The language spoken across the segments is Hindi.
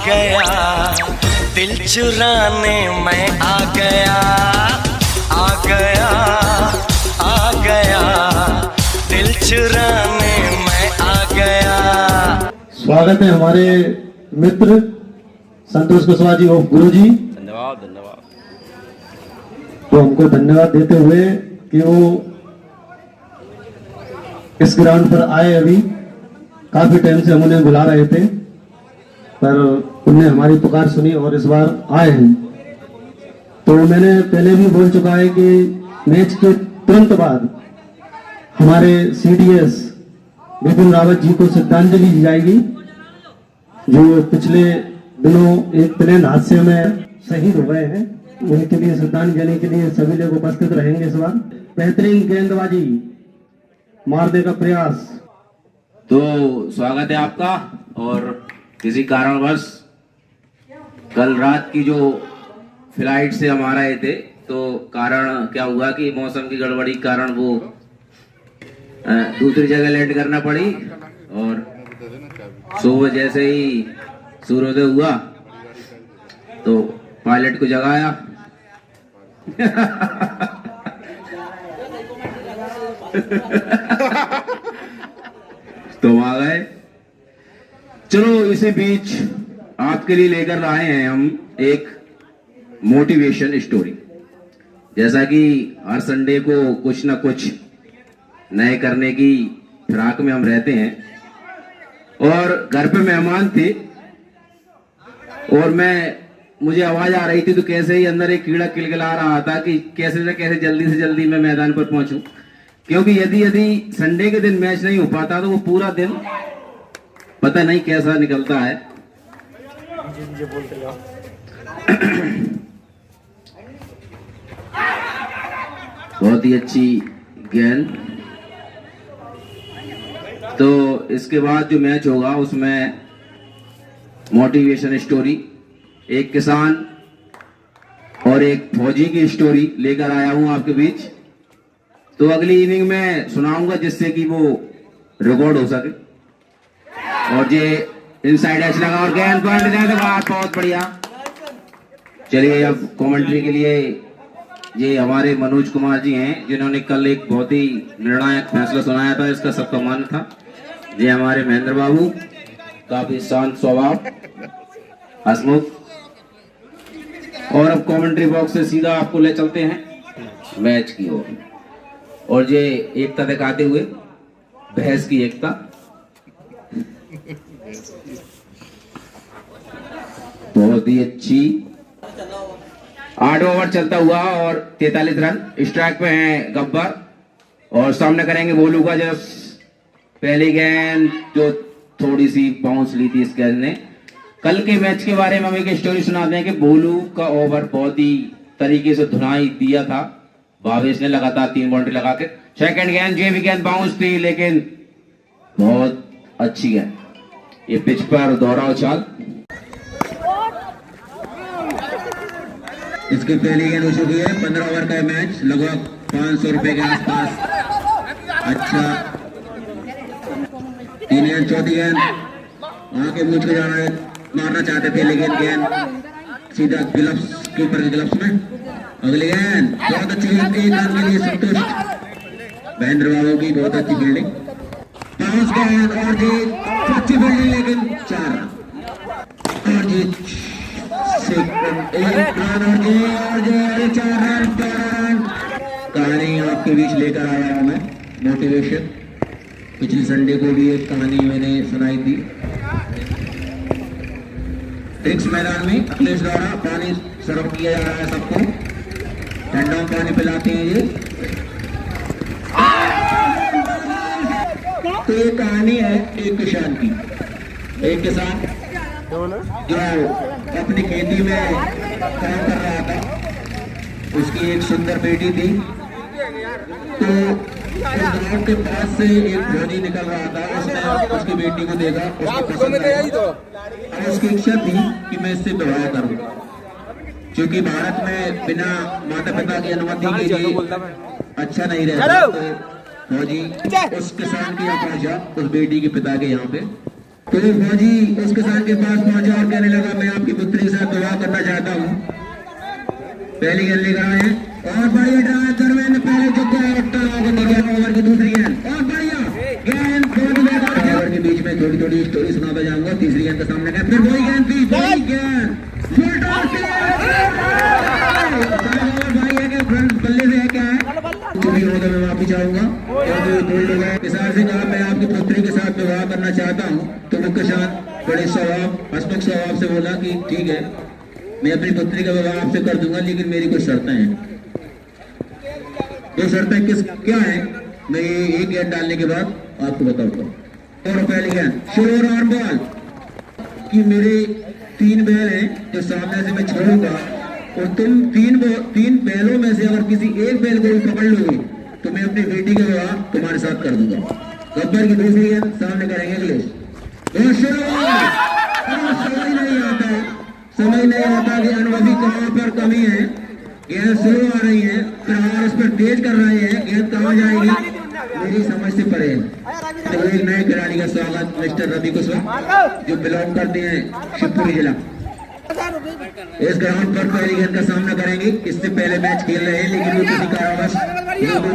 गया दिल चुराने मैं आ गया, आ गया, आ गया, दिल चुराने मैं आ गया। स्वागत है हमारे मित्र संतोष कुशवाहा जी ऑफ गुरु जी। धन्यवाद धन्यवाद। तो हमको धन्यवाद देते हुए कि वो इस ग्राउंड पर आए। अभी काफी टाइम से हम उन्हें बुला रहे थे पर उन्होंने हमारी पुकार सुनी और इस बार आए हैं। तो मैंने पहले भी बोल चुका है कि मैच के तुरंत बाद हमारे सीडीएस विपिन रावत जी को श्रद्धांजलि दी जाएगी, जो पिछले दिनों एक प्लेन हादसे में शहीद हो गए हैं। उनके लिए श्रद्धांजलि के लिए सभी लोग उपस्थित रहेंगे। इस बार बेहतरीन गेंदबाजी मारने का प्रयास। तो स्वागत है आपका। और किसी कारणवश कल रात की जो फ्लाइट से हम आ रहे थे तो कारण क्या हुआ कि मौसम की गड़बड़ी के कारण वो दूसरी जगह लैंड करना पड़ी और सुबह जैसे ही सूर्योदय हुआ तो पायलट को जगाया तो आ गए। चलो इसी बीच आपके लिए लेकर आए हैं हम एक मोटिवेशन स्टोरी। जैसा कि हर संडे को कुछ ना कुछ नए करने की फिराक में हम रहते हैं और घर पे मेहमान थे और मुझे आवाज आ रही थी तो कैसे ही अंदर एक कीड़ा किलकिला रहा था कि कैसे से कैसे जल्दी से जल्दी मैं मैदान पर पहुंचूं, क्योंकि यदि संडे के दिन मैच नहीं हो पाता तो वो पूरा दिन पता नहीं कैसा निकलता है। बहुत ही अच्छी गेंद। तो इसके बाद जो मैच होगा उसमें मोटिवेशन स्टोरी, एक किसान और एक फौजी की स्टोरी लेकर आया हूं आपके बीच। तो अगली इनिंग में सुनाऊंगा जिससे कि वो रिकॉर्ड हो सके। और ये इनसाइड एच लगा और गेंद पॉइंट जाने के बाद बहुत बढ़िया। चलिए अब कमेंट्री के लिए ये हमारे मनोज कुमार जी हैं जिन्होंने कल एक बहुत ही निर्णायक फैसला सुनाया था, इसका सबका मन था। ये हमारे महेंद्र बाबू, काफी शांत स्वभाव, हसमुख। और अब कमेंट्री बॉक्स से सीधा आपको ले चलते हैं मैच की ओर और ये एकता दिखाते हुए भैंस की एकता। बहुत ही अच्छी। 8 ओवर चलता हुआ और 43 रन। स्ट्राइक पे हैं गब्बर और सामने करेंगे भोलू का जस। पहली गेंद जो थोड़ी सी बाउंस ली थी इस गेंद ने। कल के मैच के बारे में हम एक स्टोरी सुनाते हैं कि भोलू का ओवर बहुत ही तरीके से धुनाई दिया था भावेश ने लगातार 3 बाउंड्री लगा के। सेकंड गेंद ये भी गेंद बाउंस थी लेकिन बहुत अच्छी गेंद। ये पिच पर दोहरा उछाल। इसकी पहली गेंद हो चुकी है। 15 ओवर का मैच, लगभग 500 रुपए के आसपास। अच्छा 3 गेंद, चौथी गेंद आगे मुझ के जाना है, मारना चाहते थे लेकिन गेंद सीधा ग्लव्स कीपर के ग्लव्स में। अगली गेंद बहुत अच्छी गेंद, 1 रन के लिए संतुष्ट महेंद्र बाबू की। बहुत अच्छी फील्डिंग, 5 गेंद और जीत। अच्छी फील्डिंग लेकिन 4 रन और जीत। 1 रन और जीत 4 रन 13 रन। कहानी आपके बीच लेकर आया हूं मैं मोटिवेशन। पिछले संडे को भी एक कहानी मैंने सुनाई थी। ड्रिंक्स मैदान में अखिलेश द्वारा पानी सर्व किया जा रहा है सबको। ठंडा पानी पिलाते हैं ये। तो ये कहानी है एक किसान की। एक किसान जो अपनी खेती में काम कर रहा था, उसकी एक सुंदर बेटी थी। तो गांव के पास से एक फौजी निकल रहा था, उसने उसकी बेटी को देखा, उसको पसंद आया और उसकी इच्छा थी कि मैं इससे विवाह करूं। क्योंकि भारत में बिना माता पिता की अनुमति के लिए अच्छा नहीं रहता। तो फौजी उस किसान के यहाँ पहुंचा, उस बेटी के पिता के यहाँ पे, तो फौजी उस किसान के पास पहुंचा और कहने लगा मैं आपकी पुत्री के साथ विवाह करना चाहता हूँ। पहली गेंद लेकर आए और बढ़िया ड्राइव करवे पहले जो ओवर की दूसरी गेंद और बढ़िया गेंद ओवर के बीच में थोड़ी थोड़ी स्टोरी सुनाता जाऊंगा। तीसरी गेंद का सामने का फिर वही गेंद थी वही गेंद भाई है कि फ्रंट बल्ले से है क्या है जो भी होगा मैं माफी चाहूंगा। किसान से कहा मैं आपकी पुत्री के साथ विवाह करना चाहता हूँ तो वो किसान बड़े स्वभाव हसमुख स्वभाव से बोला कि ठीक है मैं अपनी पुत्री का विवाह आपसे कर दूंगा लेकिन मेरी कुछ शर्तें हैं। वो शर्तें किस क्या है मैं ये एक गेंद डालने के बाद आपको बताऊंगा। और पहली गेंद श्योर आर्म बॉल कि मेरे 3 बैल हैं जो सामने से मैं छोड़ूंगा और तुम 3 बैलों में से अगर किसी एक बैल को पकड़ लोगे तो मैं अपनी बेटी का विवाह तुम्हारे साथ कर दूंगा। गब्बर की दूसरी गेंद सामने करेंगे इंग्लिश। समझ नहीं आता कि अनुभवी कहां पर कमी है। गेंद स्लो आ रही है प्रहार उस पर तेज कर रहे हैं गेंद कहां जाएगी मेरी समझ से परे है। तो एक नए खिलाड़ी का स्वागत मिस्टर रवि कुशवाहा जो बिलोंग करते हैं शिवपुरी जिला। इस ग्राउंड पर पहली गेंद का सामना करेंगे। इससे पहले मैच खेल रहे हैं लेकिन वो किसी कारणवश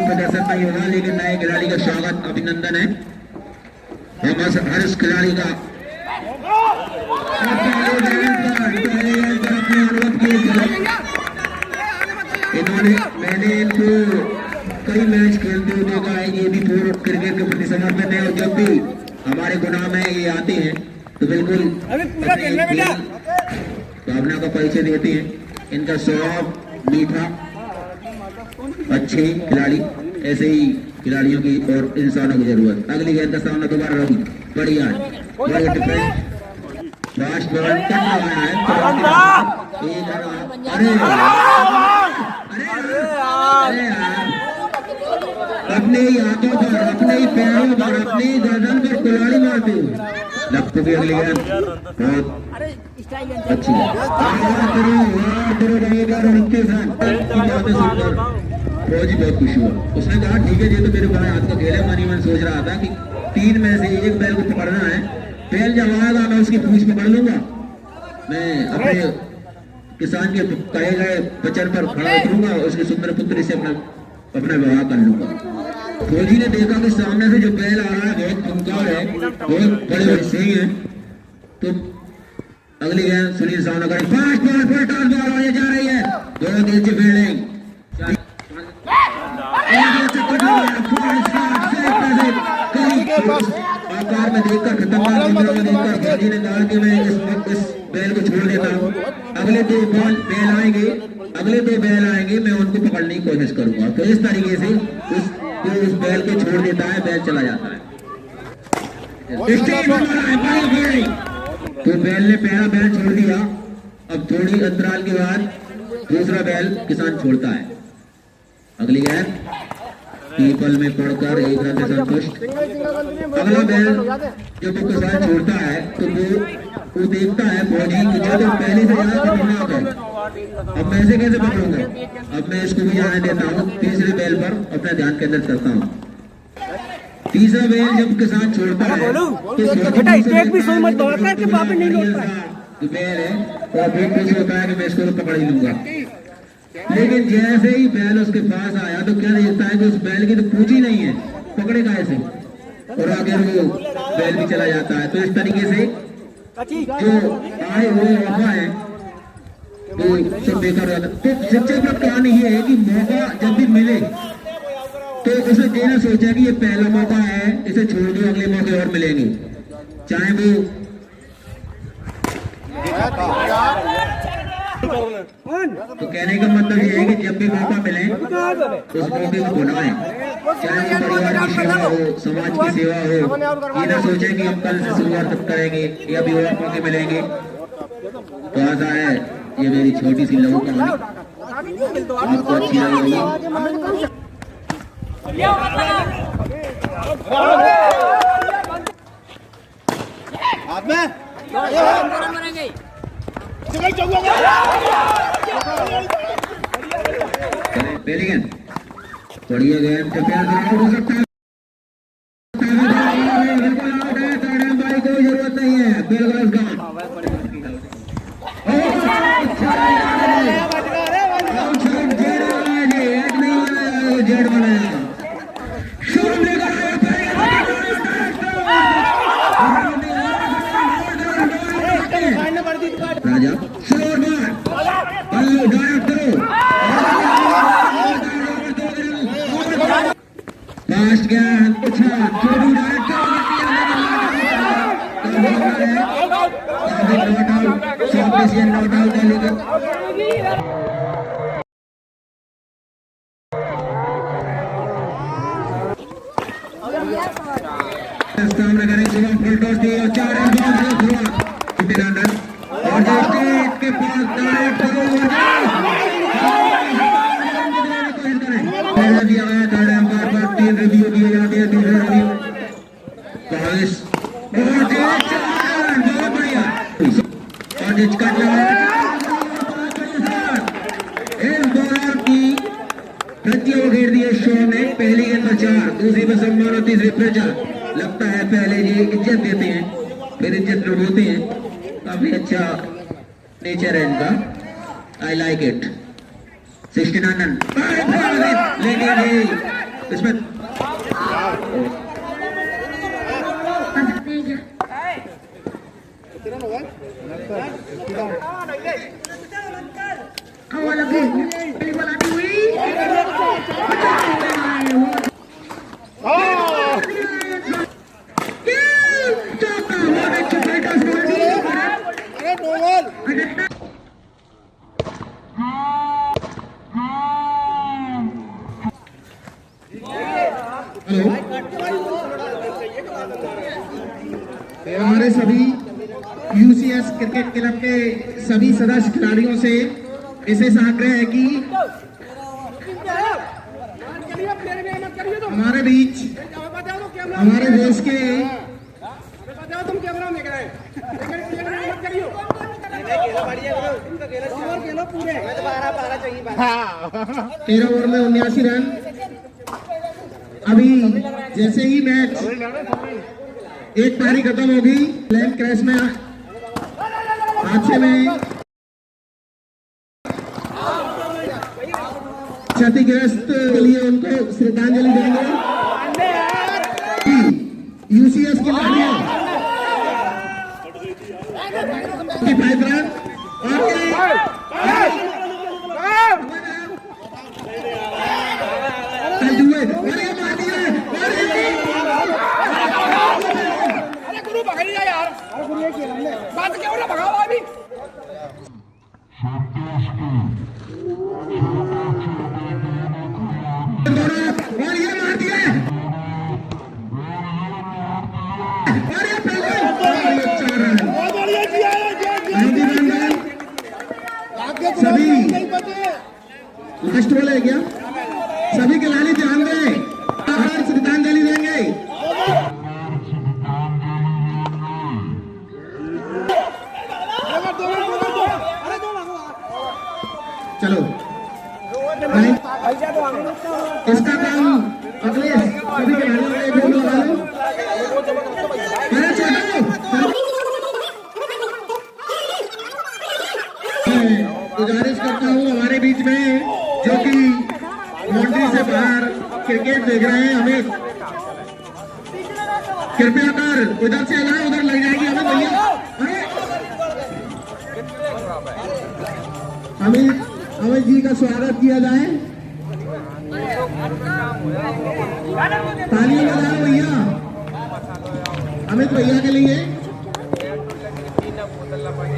प्रदर्शन नहीं होगा लेकिन नए खिलाड़ी का स्वागत अभिनंदन है हम हर उस खिलाड़ी का। इन्होंने मैंने इनको कई मैच खेलते हुए देखा है ये भी पूर्ण क्रिकेट के प्रति समर्पित है और जब भी हमारे गुनाह में ये आते हैं तो बिल्कुल भावना का परिचय देते हैं। इनका स्वभाव मीठा अच्छे खिलाड़ी ऐसे ही खिलाड़ियों की और इंसानों की जरूरत। अगली गेंद का सामना दोबारा रवि बढ़िया फास्ट बॉल कर रहा है अपने ही हाथों पर अपने ही पैरों पर अपनी गर्दन पर कुल्हाड़ी मारते हुए लगते भी अगली गेंद बहुत अच्छी फौजी बहुत खुश हुआ। उसने कहा ठीक है ये तो मेरे बाएं हाथ का खेल है। मनी मन सोच रहा था कि 3 में से एक बैल को पकड़ना है बैल जब आएगा मैं उसकी पूंछ पकड़ लूंगा मैं अपने किसान के कहे गए वचन पर खड़ा उतरूंगा और उसकी सुंदर पुत्री से अपना विवाह कर लूंगा। फौजी ने देखा कि सामने से जो बैल आ रहा है बहुत खूंखार है बहुत बड़े बड़े सही है तो अगली गेंद सुनील सामना करें fast ball full toss ball आगे जा रही है 2 इंच फील्डिंग आकार में देखकर खतरनाक देखकर फौजी ने कहा कि मैं इस बैल को छोड़ देता हूँ। अगले 2 बैल आएंगे मैं उनको पकड़ने की कोशिश करूंगा। तो इस तरीके से उस बैल को छोड़ देता है बैल चला जाता है। तो बैल ने पहला बैल छोड़ दिया। अब थोड़ी अंतराल के बाद दूसरा बैल किसान छोड़ता है। अगली गेंद पीपल में पड़कर एक रन से संतुष्ट। अगला बैल जब वो किसान छोड़ता है तो वो देखता है फौजी तो पहले से ज्यादा खतरनाक है अब मैं इसे कैसे पकड़ूंगा। अब मैं इसको भी जाने देता हूँ। तीसरे बैल पर अपना ध्यान केंद्रित करता हूँ। तीसरा बैल जब किसान छोड़ता है तो बैल है और फिर कुछ होता है कि मैं इसको पकड़ ही लूंगा। लेकिन जैसे ही बैल उसके पास आया तो क्या देखता है कि उस बैल की तो पूंछ ही नहीं है पकड़ेगा ऐसे और आगे वो बैल भी चला जाता है। तो इस तरीके से जो आए हुए मौका है तो सब बेकार रहता। तो सच्चे पर कहानी ये है कि मौका जब भी मिले तो उसे देना सोचा कि ये पहला मौका है इसे छोड़ दो अगले मौके और मिलेंगे चाहे वो तो कहने का मतलब ये है कि जब भी मौका मिले उस मौके को बनाएं चाहे वो परिवार की सेवा हो समाज की सेवा हो। ये ना सोचे कि हम कल से शुरुआत करेंगे या भी और मौके मिलेंगे। तो आशा है ये मेरी छोटी सी लघु कहानी आपको अच्छी लगी होगी। पहली गेंद बढ़िया गेंद हो सकता है भाई कोई जरूरत नहीं डायरेक्ट करो फास्ट गया अच्छा छोटू डायरेक्ट करो not out short not out है लेकिन सामने करें सुबह फुल टॉस दी और 4 रन बॉल हुआ 15 रन और जो स्टेट के पास डायरेक्ट दिया गया थर्ड एम्पायर पर 3 रिव्यू दिए जाते हैं दूसरे रिव्यू 22 और बहुत बढ़िया और जिसका इस बॉलर की प्रतियों घेर दिए शो में पहली गेंद पर 4 दूसरी पर सम्मान और तीसरी पर 4 लगता है पहले ये इज्जत देते हैं फिर इज्जत लुटाते हैं काफी अच्छा नेचर है इनका आई लाइक इट 69 रन लेकिन इसमें हमारे सभी यूसीएस क्रिकेट क्लब के सभी सदस्य खिलाड़ियों से विशेष आग्रह है कि हमारे बीच हमारे देश के 13 ओवर में 79 रन अभी जैसे ही मैच एक पारी खत्म होगी प्लेन क्रैश में हादसे में क्षतिग्रस्त के लिए उनको श्रद्धांजलि देंगे यूसीएस की लड़ियां 5 रन और सभी लास्ट वाला है क्या सभी खिलाड़ी ध्यान दें श्रद्धांजलि देंगे चलो इसका काम अगले सभी खिलाड़ियों को लगा लो गुजारिश करता हूँ हमारे बीच में जो कि बाउंड्री से बाहर क्रिकेट देख रहे हैं हमें कृपया कर उधर से जाए उधर लग जाएगी हमें भैया अमित जी का स्वागत किया जाए तालियां बजाओ भैया अमित भैया के लिए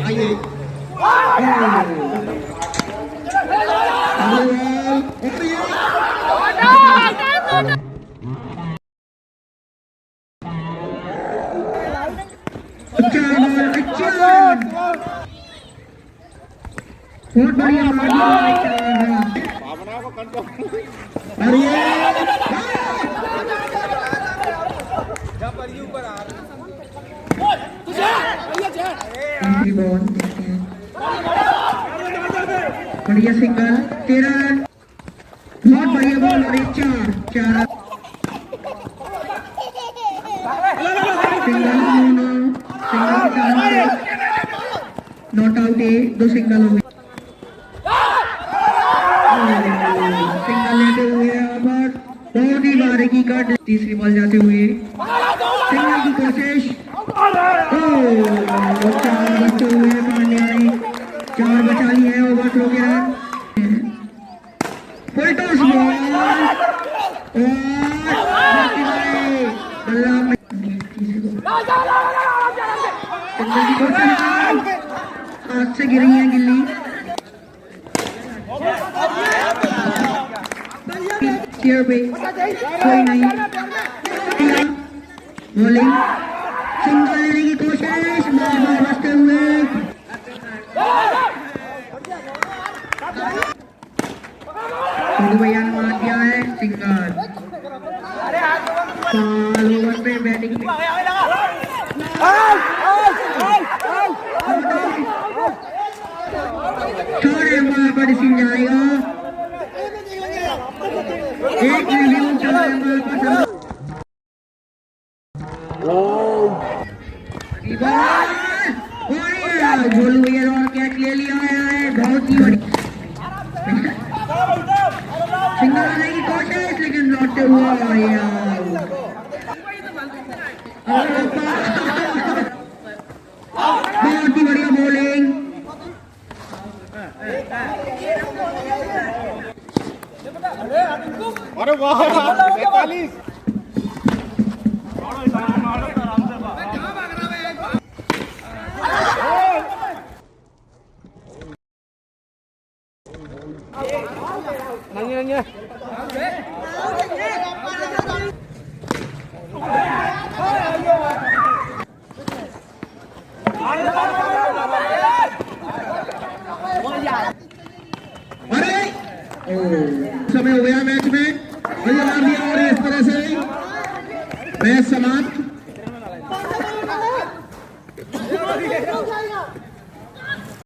आइए बहुत बढ़िया बढ़िया सिंगल 13 रन बहुत बढ़िया बॉल और 4 सिंगल नॉट आउट 2 सिंगल हो गए सिंगल लेते हुए बहुत ही बारीकी का तीसरी बॉल जाते हुए सिंगल की कोशिश 4 बचते हुए पांड्या ने 4 बचा ली है ओवर थ्रो के रन से गिरी है गिल्ली। चेयर पे कोई नहीं, बॉलिंग सिंगल लेने की कोशिश, बार बचते हुए भैया ने मार दिया है सिंगल। साल ओवर पे बैटिंग छोड़े मार पर सिंह जाएगा, एक रिव्यू चल रहा है मार पर गोलू भैया और कैच ले लिया है, बहुत ही बड़ी सिंगल आने की कोशिश लेकिन लौटते हुआ बहुत ही बढ़िया बॉलिंग। अरे वाह 45 समय हो गया मैच में, भैया मार दिया और इस तरह से मैच समाप्त।